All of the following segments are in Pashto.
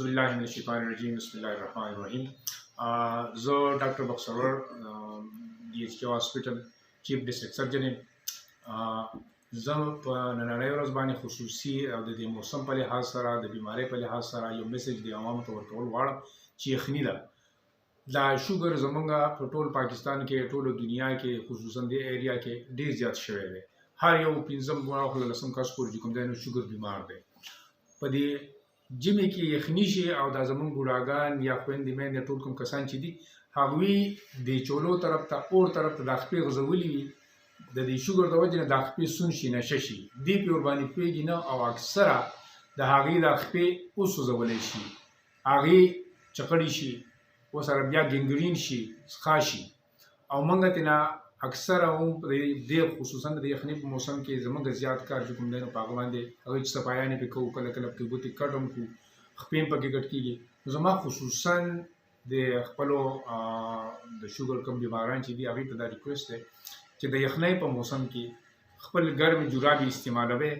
اعوذ بالله من الشیطان الرجیم بسم الله الرحمن الرحیم. زه ډاکټر بخسرور دی ایچ کے هاسپټل چیف ډسټرکټ سرجن یم. زه په نننۍ ورځ باندې خصوصي او د دې موسم په لحاظ سره د بیمارۍ په لحاظ سره یو میسج د عوامو ته ورکول غواړم چې یخني ده. دا شوګر زمونږ په ټول پاکستان کې ټول دنیا کې خصوصا د ایریا کې ډیر زیات شوی دی. هر یو پنځم او لسم کس پورې چې کوم دی نو شوګر بیمار دی. په دې جمی کې یخني شي او دا زمونږ بوډاګان یا خویندې میندې ټول کوم کسان چې دي هغوی د چولو طرف ته اور طرف ته دا خپې غځولي وي د دې شوګر د وجې نه دا خپې سون شي نشه شي دې پې ورباندې پوهېږي نه او اکثره د هغې دا خپې وسوځولی شي هغې چقړې شي ورسره بیا ګنګرین شي څښا شي او موږ ترېنه اکثره هم د خصوصا د یخنۍ په موسم کې زموږ زیات کار چې کوم دی نو په هغه باندې هغوی چې صفایانې پرې کوو کله کله پکې ګوتې کټ هم کړو خپې هم پکې کټ کېږي. نو زما خصوصا د خپلو د شوګر کوم بیماران چې دي هغوی ته دا ریکویسټ دی چې د یخنۍ په موسم کې خپل ګرمې جرابې استعمالوئ.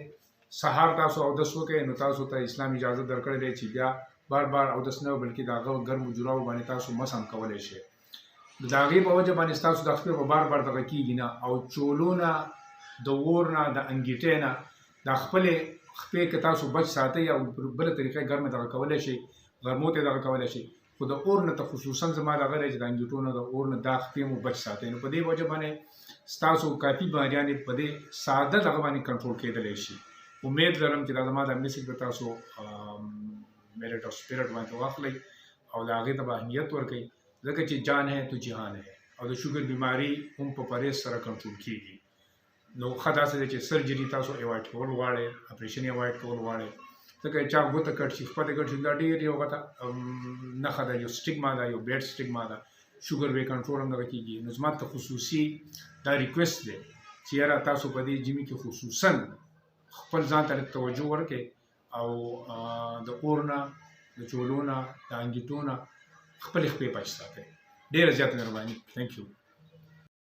سهار تاسو اودس وکړئ نو تاسو ته اسلام اجازه درکړی دی چې بیا بار بار اودس نه بلکې د هغه ګرمو جرابو باندې تاسو مس هم کولی شئ. د هغې په وجه باندې ستاسو د خپې په بار بار دغه کېږي نه او چولو نه د اور نه د انګیټۍ نه دا خپلې خپې که تاسو بچ ساتئ او بله طریقه ګرمه دغه کولی شئ غرمو ته دغه کولی شئ خو د اور نه ته خصوصا زما دغه دی چې د انګیټو نه د اور نه دا خپې مو بچ ساتئ. نو په دې وجه باندې ستاسو کافي بیماریانې په دې ساده دغه باندې کنټرول کېدلی شي. امید لرم چې دا زما دا میسج به تاسو میرټ آف سپیرټ باندې واخلئ او د هغې ته به اهمیت ورکوئ ځکه چې جان ہے تو جهان ہے او د شوګر بیماري هم په پرهیز سره کنټرول کېږي. نو ښه داسې دی چې سرجري تاسو ایوایډ کول غواړئ اپریشن ایوایډ کول غواړئ ځکه چا ګوته کټ شي خپله کټ شي دا ډېر یو غټه نښه ده یو سټیګما ده یو بیډ سټیګما ده شوګر به کنټرول هم دغه کېږي. نو زما ته خصوصي دا ریکویسټ دی چې یاره تاسو په دې ژمي کې خصوصا خپل ځان ته لږ توجه ورکړئ او د اور نه د چولو نه د انګیټو نه خپلې خپې بچ ساتئ. ډېره زیاته مهرباني. تھینک یو.